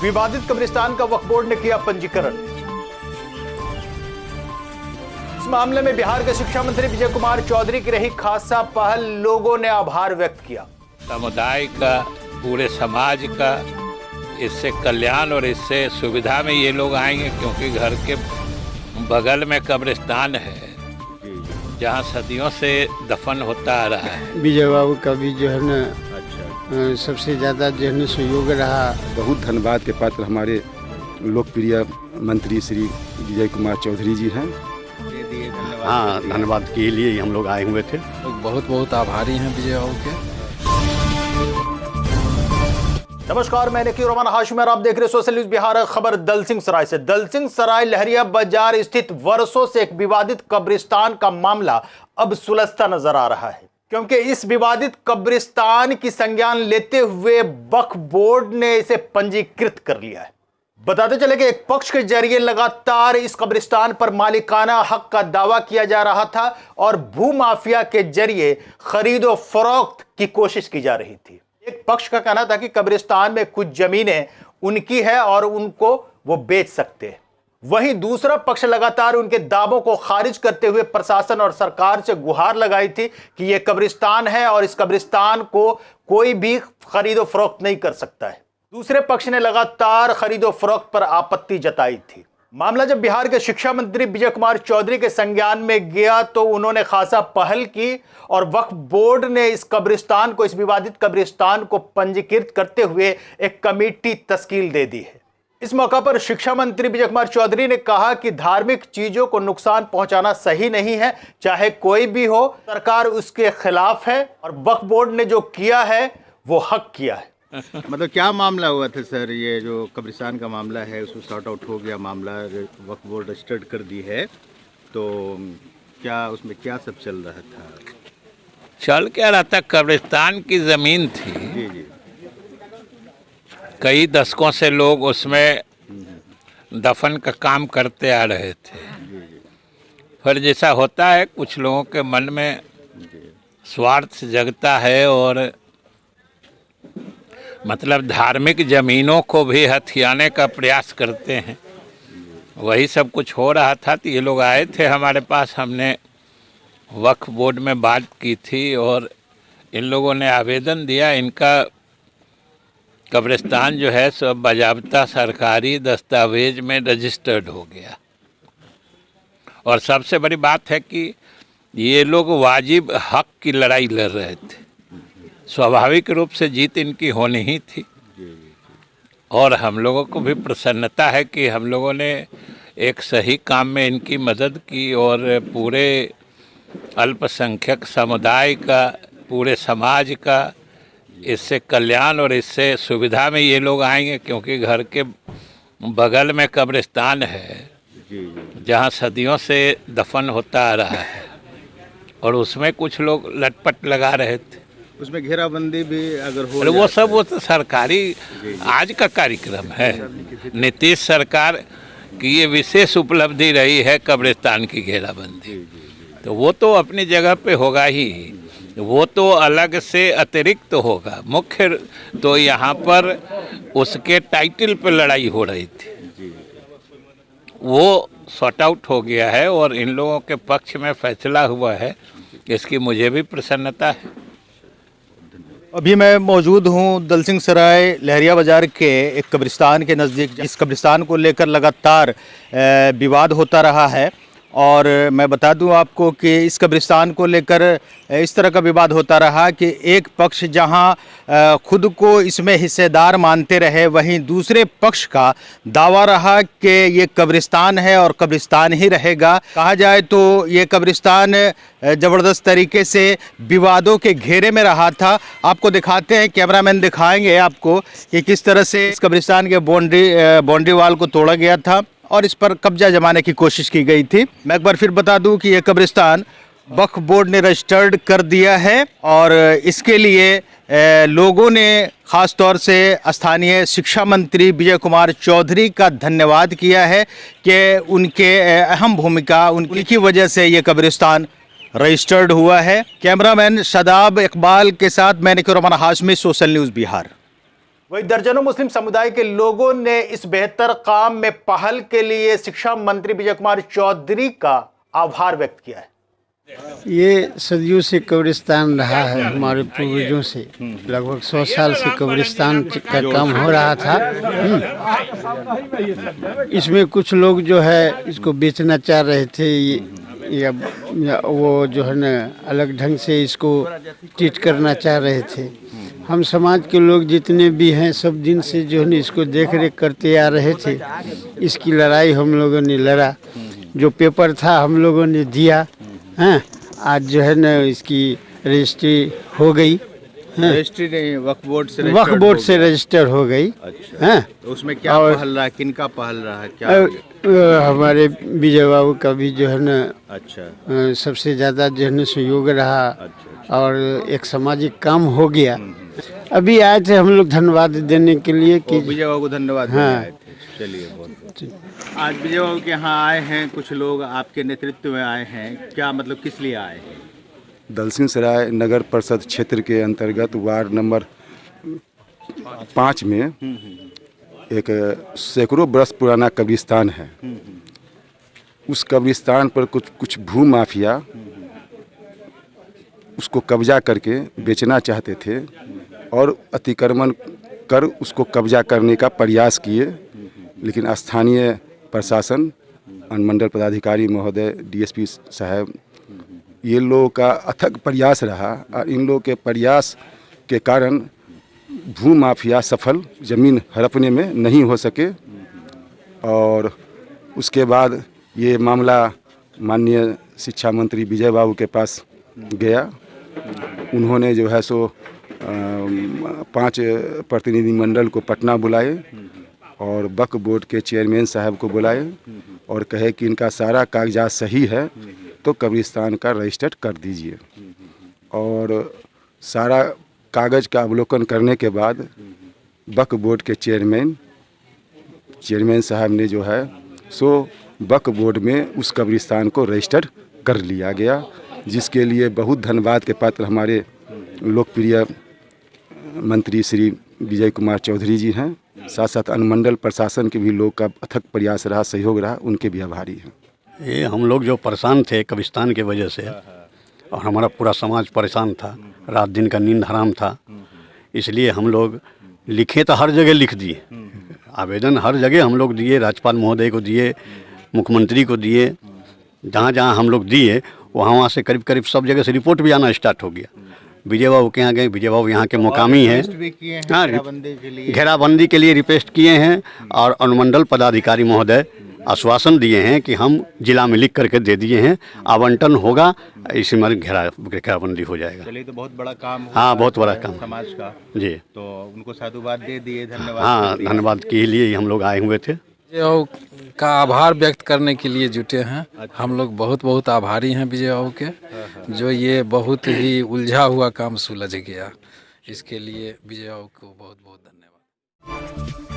विवादित कब्रिस्तान का वक्फ बोर्ड ने किया पंजीकरण। इस मामले में बिहार के शिक्षा मंत्री विजय कुमार चौधरी की रही खासा पहल, लोगों ने आभार व्यक्त किया। समुदाय का, पूरे समाज का इससे कल्याण और इससे सुविधा में ये लोग आएंगे, क्योंकि घर के बगल में कब्रिस्तान है जहाँ सदियों से दफन होता आ रहा है। विजय बाबू का भी जो है ना सबसे ज़्यादा जो है ना सहयोग रहा। बहुत धन्यवाद के पात्र हमारे लोकप्रिय मंत्री श्री विजय कुमार चौधरी जी हैं। हाँ, धन्यवाद के लिए ही हम लोग आए हुए थे। बहुत बहुत आभारी हैं विजय बाबू के। नमस्कार, मैं नकीर रहमान हाशिम और आप देख रहे सोशल न्यूज बिहार। खबर दलसिंह सराय से। दलसिंह सराय लहरिया बाजार स्थित वर्षों से एक विवादित कब्रिस्तान का मामला अब सुलझता नजर आ रहा है, क्योंकि इस विवादित कब्रिस्तान की संज्ञान लेते हुए वक्फ बोर्ड ने इसे पंजीकृत कर लिया है। बताते चले कि एक पक्ष के जरिए लगातार इस कब्रिस्तान पर मालिकाना हक का दावा किया जा रहा था और भूमाफिया के जरिए खरीदो फरोख्त की कोशिश की जा रही थी। एक पक्ष का कहना था कि कब्रिस्तान में कुछ जमीनें उनकी है और उनको वो बेच सकते हैं। वहीं दूसरा पक्ष लगातार उनके दावों को खारिज करते हुए प्रशासन और सरकार से गुहार लगाई थी कि यह कब्रिस्तान है और इस कब्रिस्तान को कोई भी खरीदो फरोख्त नहीं कर सकता है। दूसरे पक्ष ने लगातार खरीदो फरोख्त पर आपत्ति जताई थी। मामला जब बिहार के शिक्षा मंत्री विजय कुमार चौधरी के संज्ञान में गया तो उन्होंने खासा पहल की और वक्फ बोर्ड ने इस कब्रिस्तान को, इस विवादित कब्रिस्तान को पंजीकृत करते हुए एक कमेटी तश्कील दे दी है। इस मौका पर शिक्षा मंत्री विजय कुमार चौधरी ने कहा कि धार्मिक चीजों को नुकसान पहुंचाना सही नहीं है, चाहे कोई भी हो। सरकार उसके खिलाफ है और वक्फ बोर्ड ने जो किया है वो हक किया है। मतलब क्या मामला हुआ था सर? ये जो कब्रिस्तान का मामला है उसको सॉर्ट आउट हो गया, मामला वक्फ बोर्ड रजिस्टर्ड कर दी है, तो क्या उसमें क्या सब चल रहा था? चल क्या रहा था, कब्रिस्तान की जमीन थी। जी जी। कई दशकों से लोग उसमें दफन का काम करते आ रहे थे। फिर जैसा होता है, कुछ लोगों के मन में स्वार्थ जगता है और मतलब धार्मिक जमीनों को भी हथियाने का प्रयास करते हैं। वही सब कुछ हो रहा था। तो ये लोग आए थे हमारे पास, हमने वक्फ बोर्ड में बात की थी और इन लोगों ने आवेदन दिया। इनका कब्रिस्तान जो है सब बाज़ाब्ता सरकारी दस्तावेज में रजिस्टर्ड हो गया। और सबसे बड़ी बात है कि ये लोग वाजिब हक की लड़ाई लड़ रहे थे। स्वाभाविक रूप से जीत इनकी होनी ही थी और हम लोगों को भी प्रसन्नता है कि हम लोगों ने एक सही काम में इनकी मदद की और पूरे अल्पसंख्यक समुदाय का, पूरे समाज का इससे कल्याण और इससे सुविधा में ये लोग आएंगे, क्योंकि घर के बगल में कब्रिस्तान है जहाँ सदियों से दफन होता आ रहा है और उसमें कुछ लोग लटपट लगा रहे थे। उसमें घेराबंदी भी अगर हो, वो तो सरकारी आज का कार्यक्रम है। नीतीश सरकार की ये विशेष उपलब्धि रही है कब्रिस्तान की घेराबंदी, तो वो तो अपनी जगह पे होगा ही, वो तो अलग से अतिरिक्त तो होगा। मुख्य तो यहाँ पर उसके टाइटल पे लड़ाई हो रही थी, वो सॉर्ट आउट हो गया है और इन लोगों के पक्ष में फैसला हुआ है, इसकी मुझे भी प्रसन्नता है। अभी मैं मौजूद हूं दलसिंह सराय लहरिया बाजार के एक कब्रिस्तान के नज़दीक। इस कब्रिस्तान को लेकर लगातार विवाद होता रहा है और मैं बता दूं आपको कि इस कब्रिस्तान को लेकर इस तरह का विवाद होता रहा कि एक पक्ष जहां खुद को इसमें हिस्सेदार मानते रहे, वहीं दूसरे पक्ष का दावा रहा कि ये कब्रिस्तान है और कब्रिस्तान ही रहेगा। कहा जाए तो ये कब्रिस्तान ज़बरदस्त तरीके से विवादों के घेरे में रहा था। आपको दिखाते हैं, कैमरामैन दिखाएंगे आपको कि किस तरह से इस कब्रिस्तान के बाउंड्री वाल को तोड़ा गया था और इस पर कब्जा जमाने की कोशिश की गई थी। मैं एक बार फिर बता दूं कि यह कब्रिस्तान वक्फ बोर्ड ने रजिस्टर्ड कर दिया है और इसके लिए लोगों ने खास तौर से स्थानीय शिक्षा मंत्री विजय कुमार चौधरी का धन्यवाद किया है कि उनके अहम भूमिका, उनकी वजह से ये कब्रिस्तान रजिस्टर्ड हुआ है। कैमरामैन शादाब इकबाल के साथ मैं नकीर रहमान हाशमी, सोशल न्यूज़ बिहार। वहीं दर्जनों मुस्लिम समुदाय के लोगों ने इस बेहतर काम में पहल के लिए शिक्षा मंत्री विजय कुमार चौधरी का आभार व्यक्त किया है। ये सदियों से कब्रिस्तान रहा है, हमारे पूर्वजों से लगभग 100 साल से कब्रिस्तान का काम हो रहा था। इसमें कुछ लोग जो है इसको बेचना चाह रहे थे या वो जो है न अलग ढंग से इसको ट्रीट करना चाह रहे थे। हम समाज के लोग जितने भी हैं सब दिन से जो है न इसको देख रेख करते आ रहे थे। इसकी लड़ाई हम लोगों ने लड़ा, जो पेपर था हम लोगों ने दिया। हाँ, आज जो है न इसकी रजिस्ट्री हो गई। रजिस्ट्री नहीं, वक्फ बोर्ड से रजिस्टर हो गई। अच्छा। हाँ, तो उसमें क्या पहल रहा है, किनका पहल रहा है, क्या? हमारे विजय बाबू का भी जो है न अच्छा सबसे ज़्यादा जो है न सहयोग रहा। अच्छा। और एक सामाजिक काम हो गया। अभी आए थे हम लोग धन्यवाद देने के लिए कि विजय बाबू को धन्यवाद देने आए थे। चलिए, बहुत आज विजय बाबू के यहाँ आए हैं, कुछ लोग आपके नेतृत्व में आए हैं, क्या मतलब किस लिए आए हैं? दलसिंह सराय नगर परिषद क्षेत्र के अंतर्गत वार्ड नंबर 5 में एक सैकड़ों बरस पुराना कब्रिस्तान है। उस कब्रिस्तान पर कुछ भू माफिया उसको कब्जा करके बेचना चाहते थे और अतिक्रमण कर उसको कब्जा करने का प्रयास किए, लेकिन स्थानीय प्रशासन, अनुमंडल पदाधिकारी महोदय, डीएसपी साहब, ये लोगों का अथक प्रयास रहा और इन लोगों के प्रयास के कारण भू माफिया सफल ज़मीन हड़पने में नहीं हो सके। और उसके बाद ये मामला माननीय शिक्षा मंत्री विजय बाबू के पास गया। उन्होंने जो है सो 5 प्रतिनिधि मंडल को पटना बुलाए और वक्फ बोर्ड के चेयरमैन साहब को बुलाए और कहे कि इनका सारा कागजात सही है तो कब्रिस्तान का रजिस्टर कर दीजिए। और सारा कागज़ का अवलोकन करने के बाद वक्फ बोर्ड के चेयरमैन साहब ने जो है सो वक्फ बोर्ड में उस कब्रिस्तान को रजिस्टर कर लिया गया, जिसके लिए बहुत धन्यवाद के पात्र हमारे लोकप्रिय मंत्री श्री विजय कुमार चौधरी जी हैं। साथ साथ अनुमंडल प्रशासन के भी लोग का अथक प्रयास रहा, सहयोग रहा, उनके भी आभारी हैं। ये हम लोग जो परेशान थे कब्रिस्तान के वजह से, और हमारा पूरा समाज परेशान था, रात दिन का नींद हराम था, इसलिए हम लोग लिखे तो हर जगह लिख दिए, आवेदन हर जगह हम लोग दिए, राज्यपाल महोदय को दिए, मुख्यमंत्री को दिए, जहाँ जहाँ हम लोग दिए वहाँ से करीब करीब सब जगह से रिपोर्ट भी आना स्टार्ट हो गया। विजय बाबू के यहाँ गए, विजय बाबू यहाँ के मुकामी हैं। हाँ, घेराबंदी के लिए रिक्वेस्ट किए हैं और अनुमंडल पदाधिकारी महोदय आश्वासन दिए हैं कि हम जिला में लिख करके दे दिए हैं, आवंटन होगा, इसी में घेराबंदी हो जाएगा। चलिए, तो बहुत बड़ा काम हाँ, बहुत बड़ा काम समाज का जी। तो उनको साधुवाद दे दिए, धन्यवाद। हाँ, धन्यवाद के लिए ही हम लोग आए हुए थे। विजय बाबू का आभार व्यक्त करने के लिए जुटे हैं। हम लोग बहुत बहुत आभारी हैं विजय बाबू के, जो ये बहुत ही उलझा हुआ काम सुलझ गया। इसके लिए विजय बाबू को बहुत बहुत धन्यवाद।